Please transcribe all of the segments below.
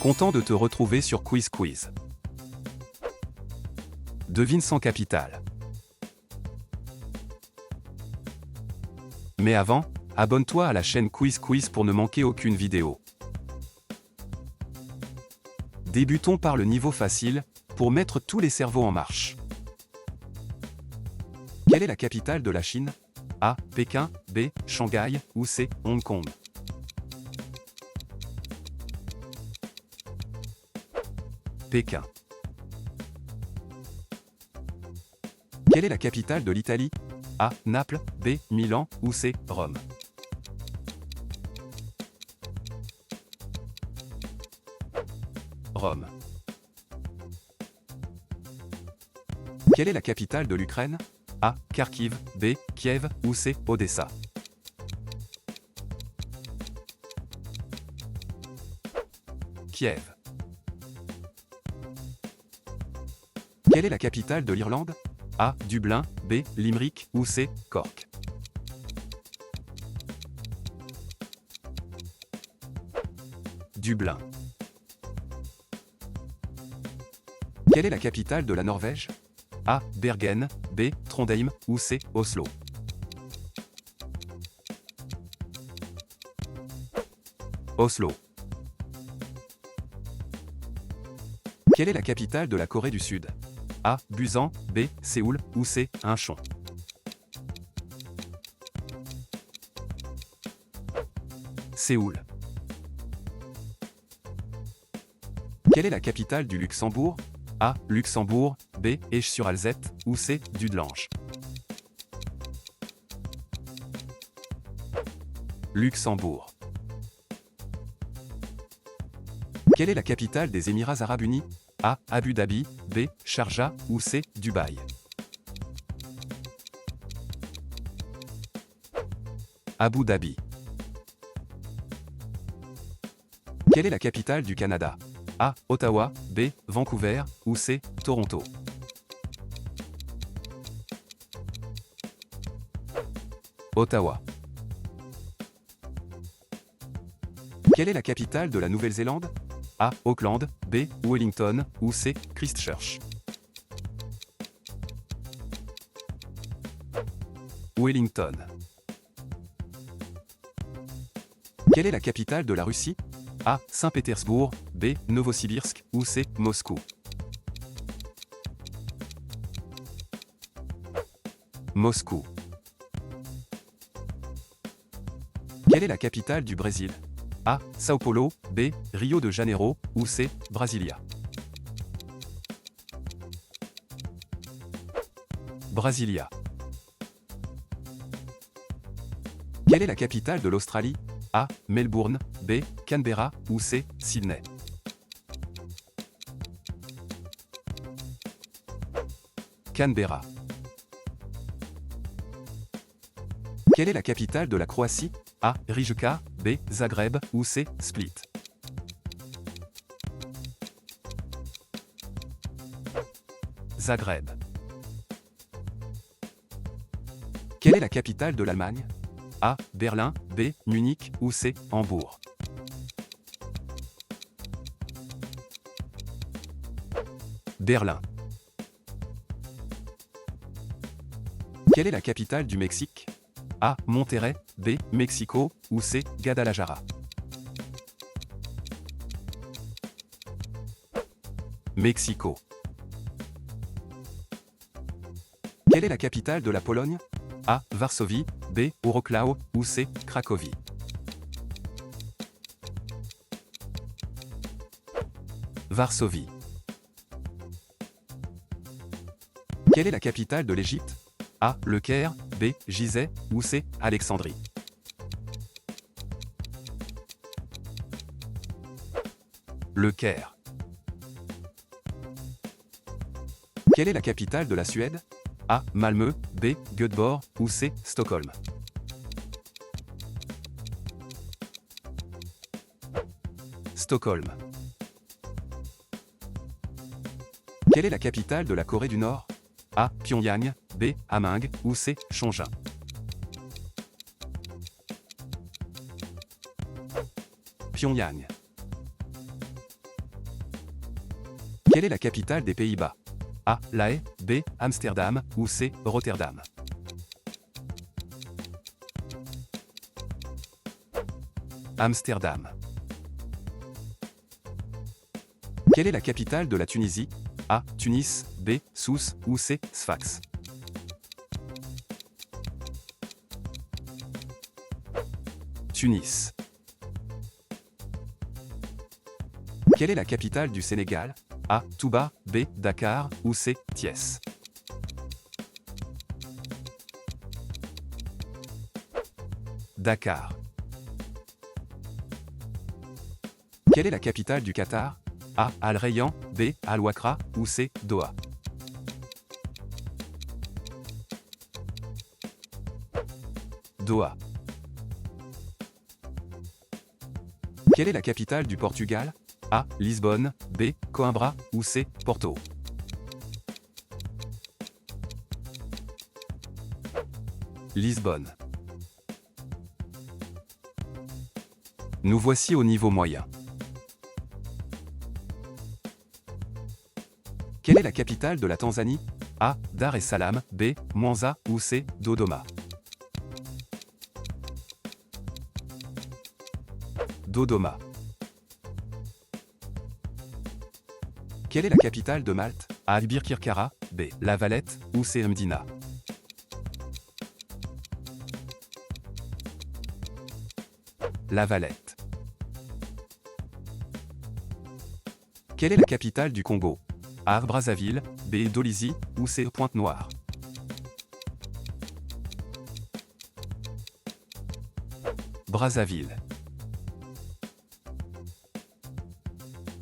Content de te retrouver sur Quiz Quiz. Devine sans capitale. Mais avant, abonne-toi à la chaîne Quiz Quiz pour ne manquer aucune vidéo. Débutons par le niveau facile, pour mettre tous les cerveaux en marche. Quelle est la capitale de la Chine? A. Pékin, B. Shanghai, ou C. Hong Kong. Pékin. Quelle est la capitale de l'Italie? A. Naples, B. Milan, ou C. Rome. Rome. Quelle est la capitale de l'Ukraine? A. Kharkiv, B. Kiev, ou C. Odessa. Kiev. Quelle est la capitale de l'Irlande? A. Dublin, B. Limerick, ou C. Cork. Dublin. Quelle est la capitale de la Norvège? A. Bergen, B. Trondheim, ou C. Oslo. Oslo. Quelle est la capitale de la Corée du Sud? A. Busan, B. Séoul, ou C. Incheon. Séoul. Quelle est la capitale du Luxembourg? A. Luxembourg, B. Esch-sur-Alzette, ou C. Dudelange. Luxembourg. Quelle est la capitale des Émirats Arabes Unis? A. Abu Dhabi, B. Sharjah, ou C. Dubaï. Abu Dhabi. Quelle est la capitale du Canada? A. Ottawa, B. Vancouver, ou C. Toronto. Ottawa. Quelle est la capitale de la Nouvelle-Zélande? A. Auckland, B. Wellington, ou C. Christchurch. Wellington. Quelle est la capitale de la Russie? A. Saint-Pétersbourg, B. Novosibirsk, ou C. Moscou. Moscou. Quelle est la capitale du Brésil? A. São Paulo, B. Rio de Janeiro, ou C. Brasilia. Brasilia. Quelle est la capitale de l'Australie? A. Melbourne, B. Canberra, ou C. Sydney. Canberra. Quelle est la capitale de la Croatie? A. Rijeka, B. Zagreb, ou C. Split. Zagreb. Quelle est la capitale de l'Allemagne? A. Berlin, B. Munich, ou C. Hambourg. Berlin. Quelle est la capitale du Mexique? A. Monterrey, B. Mexico, ou C. Guadalajara. Mexico. Quelle est la capitale de la Pologne? A. Varsovie, B. Wrocław, ou C. Cracovie. Varsovie. Quelle est la capitale de l'Égypte? A. Le Caire, B. Gizeh, ou C. Alexandrie. Le Caire. Quelle est la capitale de la Suède? A. Malmö, B. Göteborg, ou C. Stockholm. Stockholm. Quelle est la capitale de la Corée du Nord? A. Pyongyang, B. Hamhung, ou C. Chongqing. Pyongyang. Quelle est la capitale des Pays-Bas? A. La Haye, B. Amsterdam, ou C. Rotterdam. Amsterdam. Quelle est la capitale de la Tunisie? A. Tunis, B. Sousse, ou C. Sfax. Tunis. Quelle est la capitale du Sénégal? A. Touba, B. Dakar, ou C. Thiès. Dakar. Quelle est la capitale du Qatar? A. Al Rayyan, B. Al Wakra, ou C. Doha. Doha. Quelle est la capitale du Portugal? A. Lisbonne, B. Coimbra, ou C. Porto. Lisbonne. Nous voici au niveau moyen. Quelle est la capitale de la Tanzanie? A. Dar es Salaam, B. Mwanza, ou C. Dodoma. Dodoma. Quelle est la capitale de Malte? A. Birkirkara, B. La Valette, ou C. Mdina. La Valette. Quelle est la capitale du Congo? A. Brazzaville, B. Dolisie, ou C. Pointe-Noire. Brazzaville.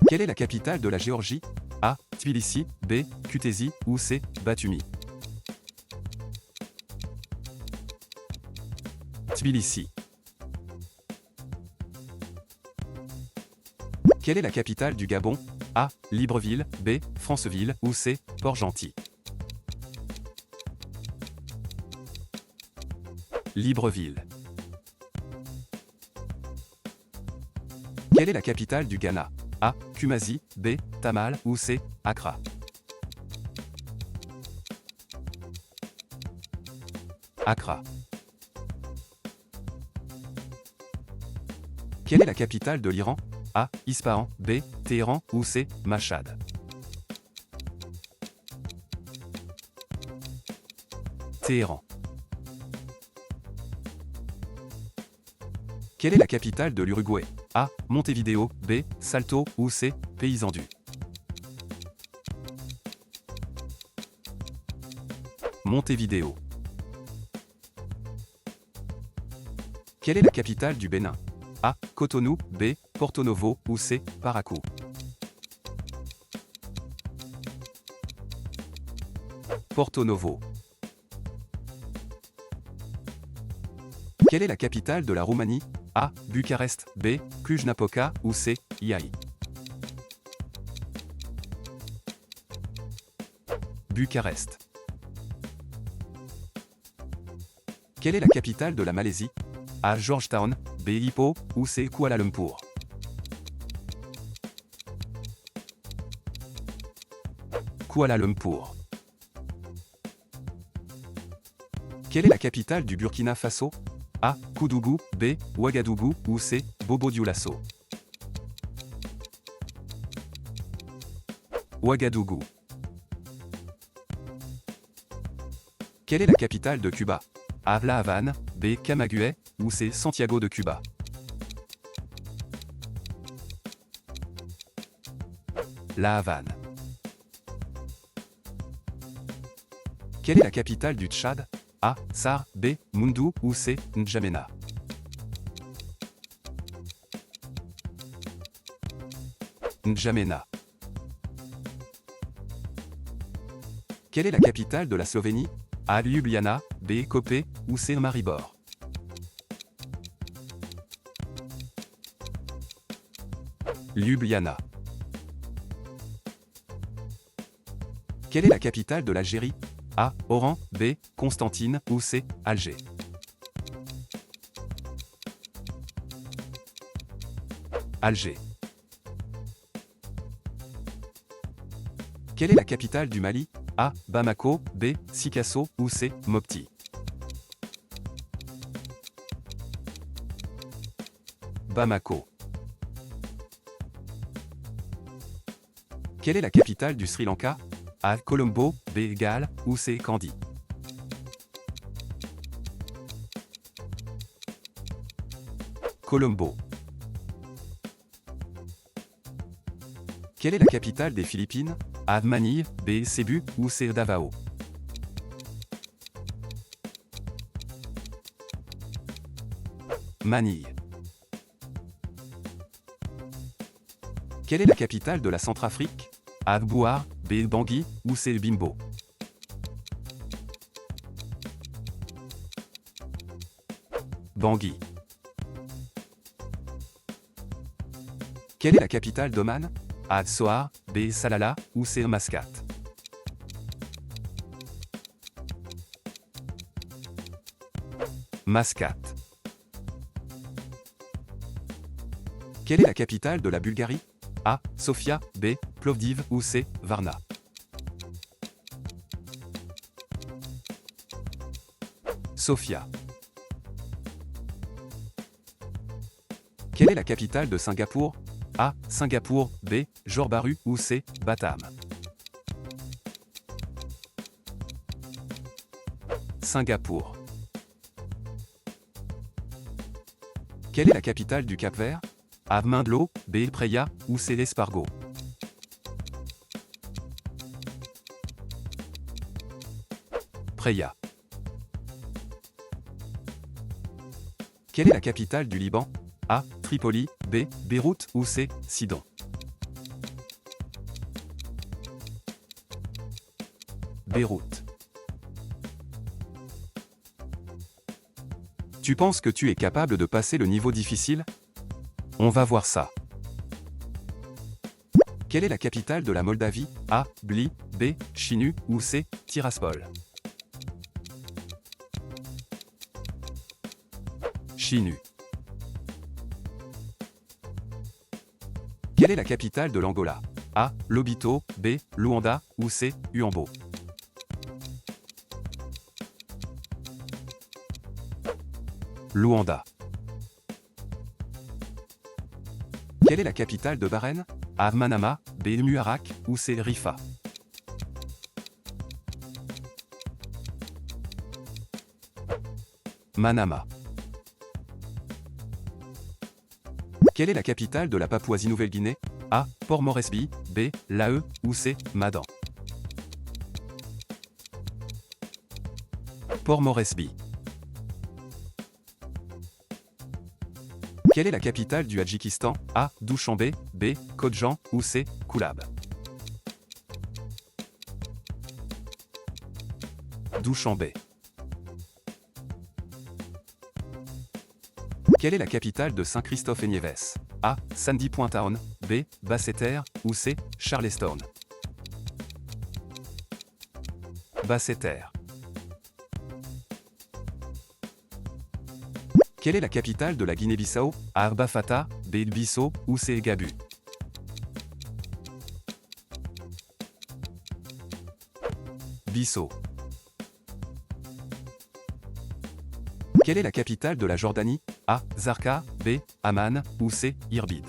Quelle est la capitale de la Géorgie? A. Tbilissi, B. Kutaisi, ou C. Batumi. Tbilissi. Quelle est la capitale du Gabon? A. Libreville, B. Franceville, ou C. Port-Gentil. Libreville. Quelle est la capitale du Ghana? A. Kumasi, B. Tamale, ou C. Accra. Accra. Quelle est la capitale de l'Iran? A. Ispahan, B. Téhéran, ou C. Mashhad. Téhéran. Quelle est la capitale de l'Uruguay? A. Montevideo, B. Salto, ou C. Paysandú. Montevideo. Quelle est la capitale du Bénin? A. Cotonou, B. Porto Novo, ou C. Parakou. Porto Novo. Quelle est la capitale de la Roumanie? A. Bucarest, B. Cluj-Napoca, ou C. Iași. Bucarest. Quelle est la capitale de la Malaisie? A. Georgetown, B. Ipoh, ou C. Kuala Lumpur. Kuala Lumpur. Quelle est la capitale du Burkina Faso? A. Koudougou, B. Ouagadougou, ou C. Bobo-Dioulasso. Ouagadougou. Quelle est la capitale de Cuba? A. La Havane, B. Camagüey, ou C. Santiago de Cuba. La Havane. Quelle est la capitale du Tchad? A. Sar, B. Moundou, ou C. N'Djamena. N'Djamena. Quelle est la capitale de la Slovénie? A. Ljubljana, B. Koper, ou C. Maribor. Ljubljana. Quelle est la capitale de l'Algérie? A. Oran, B. Constantine, ou C. Alger. Alger. Quelle est la capitale du Mali? A. Bamako, B. Sikasso ou C. Mopti. Bamako. Quelle est la capitale du Sri Lanka? A. Colombo, B. Galle ou C. Kandy. Colombo. Quelle est la capitale des Philippines? A. Manille, B. Cebu ou C. Davao. Manille. Quelle est la capitale de la Centrafrique? A. Bouar, B. Bangui ou C. Bimbo. Bangui. Quelle est la capitale d'Oman? A. Sohar, B. Salalah ou C. Mascate. Mascate. Quelle est la capitale de la Bulgarie? A. Sofia, B. Plovdiv ou C. Varna. Sofia. Quelle est la capitale de Singapour? A. Singapour, B. Johor Bahru ou C. Batam. Singapour. Quelle est la capitale du Cap-Vert? A. Mindelo, B. Praia ou C. Espargao. Praia. Quelle est la capitale du Liban? A. Tripoli, B. Beyrouth ou C. Sidon. Beyrouth. Tu penses que tu es capable de passer le niveau difficile? On va voir ça. Quelle est la capitale de la Moldavie? A. Bli, B. Chinu ou C. Tiraspol. Chinu. Quelle est la capitale de l'Angola? A. Lobito, B. Luanda ou C. Uambo. Luanda. Quelle est la capitale de Bahreïn? A. Manama, B. Muarak ou C. Rifa. Manama. Quelle est la capitale de la Papouasie-Nouvelle-Guinée? A. Port Moresby, B. Lae ou C. Madan. Port Moresby. Quelle est la capitale du Tadjikistan? A. Douchanbe, B. Kodjan ou C. Koulab. Douchanbe. Quelle est la capitale de Saint-Christophe-et-Niévès? A. Sandy Point Town, B. Basseterre ou C. Charleston. Basseterre. Quelle est la capitale de la Guinée-Bissau? A. Bafata, B. Bissau ou C. Gabu. Bissau. Quelle est la capitale de la Jordanie? A. Zarqa, B. Amman ou C. Irbid.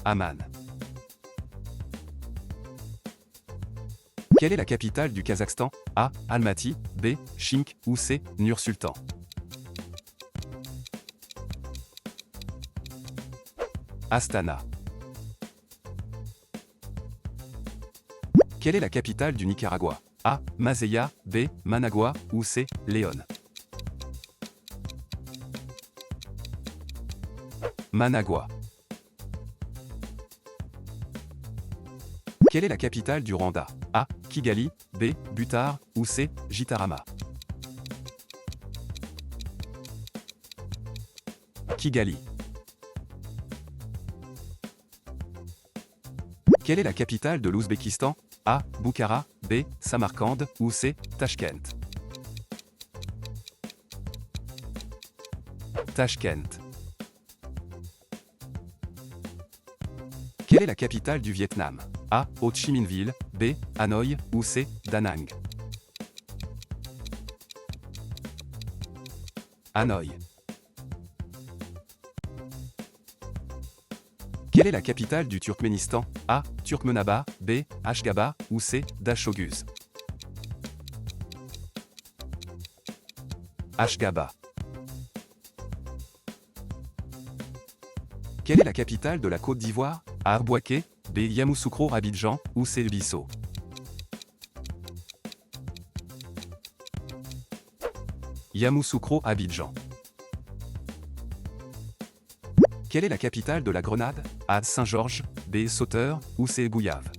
Amman. Quelle est la capitale du Kazakhstan? A. Almaty, B. Chimk ou C. Nur-Sultan. Astana. Quelle est la capitale du Nicaragua? A. Masaya, B. Managua ou C. Léon. Managua. Quelle est la capitale du Rwanda? A. Kigali, B. Butar ou C. Gitarama. Kigali. Quelle est la capitale de l'Ouzbékistan? A. Bukhara, B. Samarcande ou C. Tachkent. Tachkent. Quelle est la capitale du Vietnam? A. Ho Chi Minh Ville, B. Hanoï, ou C. Da Nang. Hanoï. Quelle est la capitale du Turkménistan? A. Turkmenaba, B. Ashgabat, ou C. Dashoguz. Ashgabat. Quelle est la capitale de la Côte d'Ivoire? A. Bouaké, B. Yamoussoukro Abidjan, ou C. Bissau. Yamoussoukro Abidjan. Quelle est la capitale de la Grenade? A. Saint-Georges, B. Sauteur, ou C. Gouillave.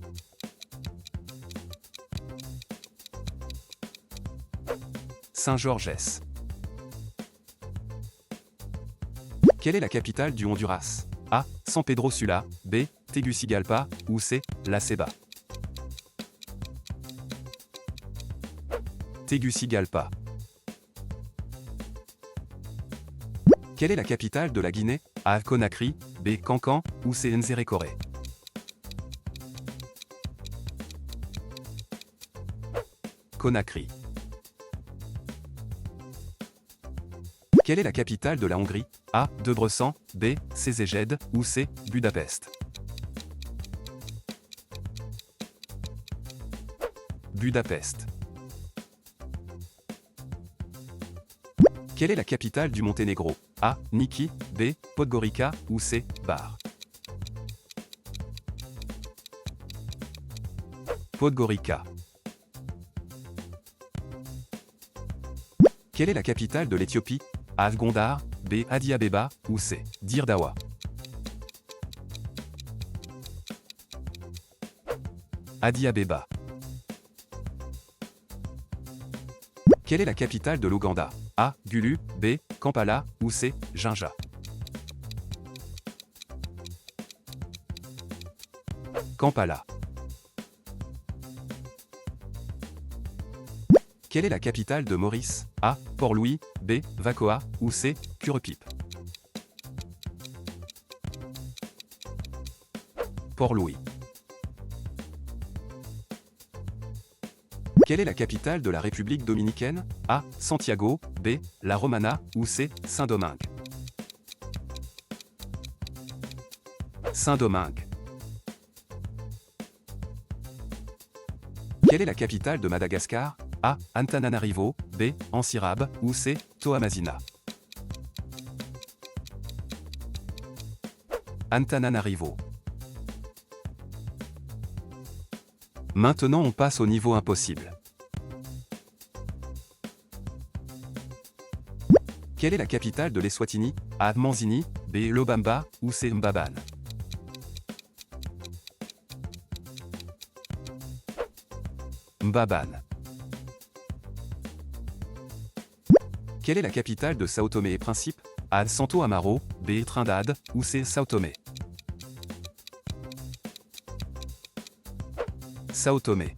Saint-Georges. Quelle est la capitale du Honduras? A. San Pedro Sula, B. Tegucigalpa, ou C. La Ceiba. Tegucigalpa. Quelle est la capitale de la Guinée? A. Conakry, B. Cancan, ou C. Nzérékoré. Conakry. Quelle est la capitale de la Hongrie? A. Debrecen, B. Szeged, ou C. Budapest. Budapest. Quelle est la capitale du Monténégro? A. Niki, B. Podgorica, ou C. Bar. Podgorica. Quelle est la capitale de l'Éthiopie? A. Gondar, B. Addis Abeba, ou C. Dire Dawa. Addis Abeba. Quelle est la capitale de l'Ouganda? A. Gulu, B. Kampala, ou C. Jinja. Kampala. Quelle est la capitale de Maurice? A. Port-Louis, B. Vacoa, ou C. Curepipe. Port-Louis. Quelle est la capitale de la République dominicaine? A. Santiago, B. La Romana, ou C. Saint-Domingue. Saint-Domingue. Quelle est la capitale de Madagascar? A. Antananarivo, B. Antsirabe, ou C. Toamasina. Antananarivo. Maintenant on passe au niveau impossible. Quelle est la capitale de l'Eswatini? A. Manzini, B. Lobamba, ou C. Mbabane. Mbabane. Quelle est la capitale de Sao Tomé et Principe? A. Santo Amaro, B. Trindade, ou C. Sao Tomé. Sao Tomé.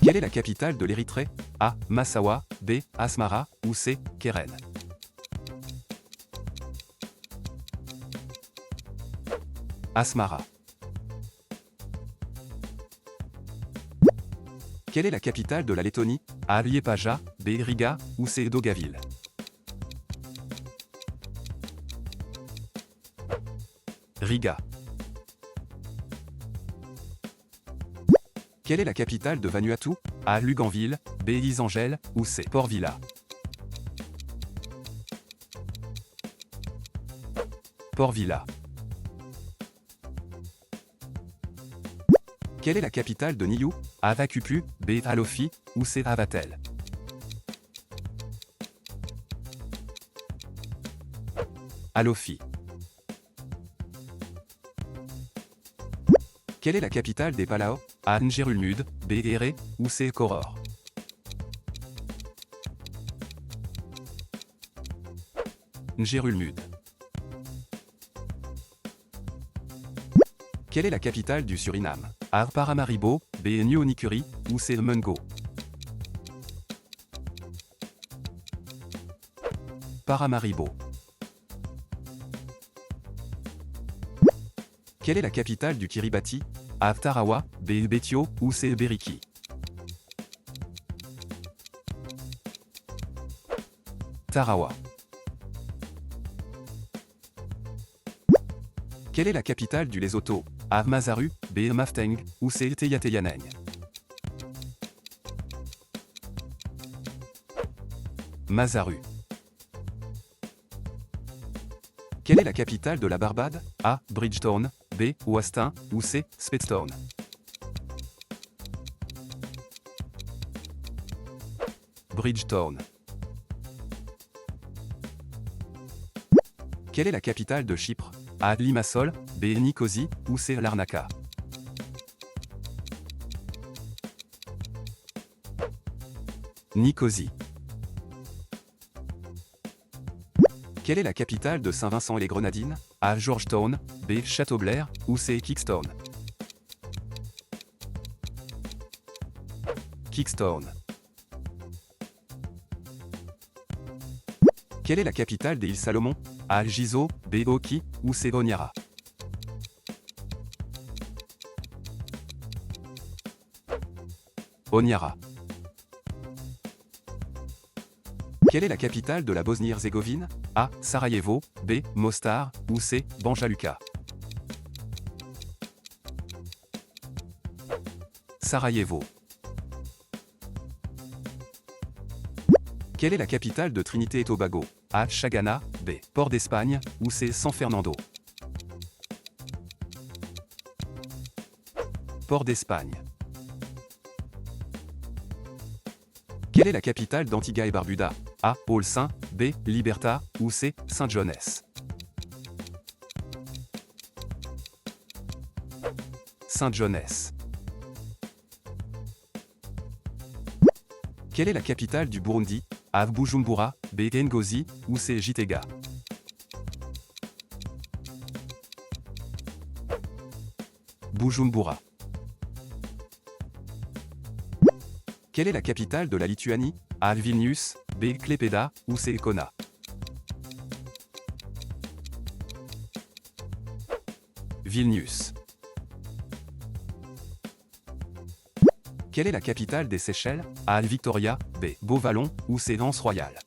Quelle est la capitale de l'Érythrée? A. Massawa, B. Asmara, ou C. Keren. Asmara. Quelle est la capitale de la Lettonie? A. Liepaja, B. Riga, ou C. Daugaville. Riga. Quelle est la capitale de Vanuatu? A. Luganville, B. Lisangel, ou C. Port Vila. Port Vila. Quelle est la capitale de Niue? A. Vacupu, B. Alofi, ou C. Avatel. Alofi. Quelle est la capitale des Palau? A. Ngerulmud, B. Ere, ou C. Koror. Ngerulmud. Quelle est la capitale du Suriname? A. Paramaribo, B. Niunikuri, ou C. Mungo. Paramaribo. Quelle est la capitale du Kiribati? A. Tarawa, B. Betio ou C. Beriki? Tarawa. Quelle est la capitale du Lesotho? A. Masaru, B. Mafteng ou C. Teyateyaneng? Masaru. Quelle est la capitale de la Barbade? A. Bridgetown, B. Westin ou C. Speightstown? Bridgetown. Quelle est la capitale de Chypre? A. Limassol, B. Nicosie ou C. Larnaca? Nicosie. Quelle est la capitale de Saint-Vincent-et-les-Grenadines? A. Georgetown, B. Châteaublair ou C. Kingston? Kingston. Quelle est la capitale des îles Salomon? A. Gizo, B. Oki ou C. Honiara? Honiara. Quelle est la capitale de la Bosnie-Herzégovine? A. Sarajevo, B. Mostar ou C. Banja Luka? Sarajevo. Quelle est la capitale de Trinité et Tobago? A. Chagana, B. Port d'Espagne ou C. San Fernando? Port d'Espagne. Quelle est la capitale d'Antigua et Barbuda? A. Saint, B. Liberta ou C. Saint John's? Saint John's. Quelle est la capitale du Burundi? A. Bujumbura, B. Ngozi ou C. Gitega? Bujumbura. Quelle est la capitale de la Lituanie? A. Vilnius, B. Klaipėda ou C. Kauna? Vilnius. Quelle est la capitale des Seychelles? A. Victoria, B. Beauvallon ou C. Anse Royale?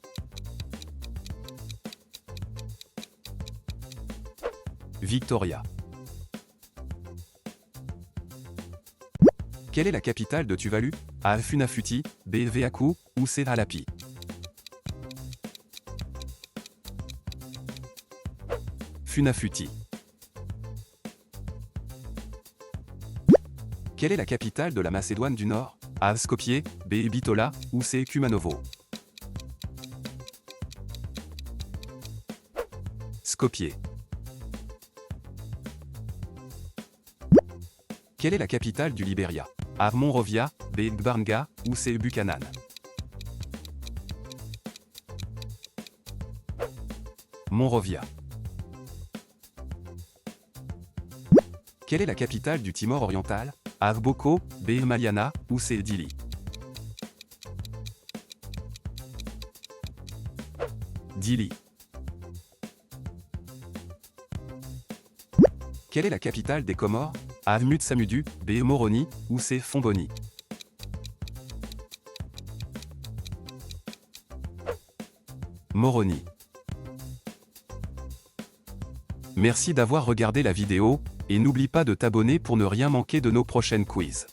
Victoria. Quelle est la capitale de Tuvalu? A. Funafuti, B. Veaku ou C. Alapi? Funafuti. Quelle est la capitale de la Macédoine du Nord? A. Skopje, B. Bitola ou C. Kumanovo? Skopje. Quelle est la capitale du Libéria? A. Monrovia, B. Gbarnga ou C. Buchanan? Monrovia. Quelle est la capitale du Timor oriental? A. Boko, B. Maliana ou C. Dili? Dili. Quelle est la capitale des Comores? A. Mutsamudu, B. Moroni ou C. Fomboni? Moroni. Merci d'avoir regardé la vidéo, et n'oublie pas de t'abonner pour ne rien manquer de nos prochaines quiz.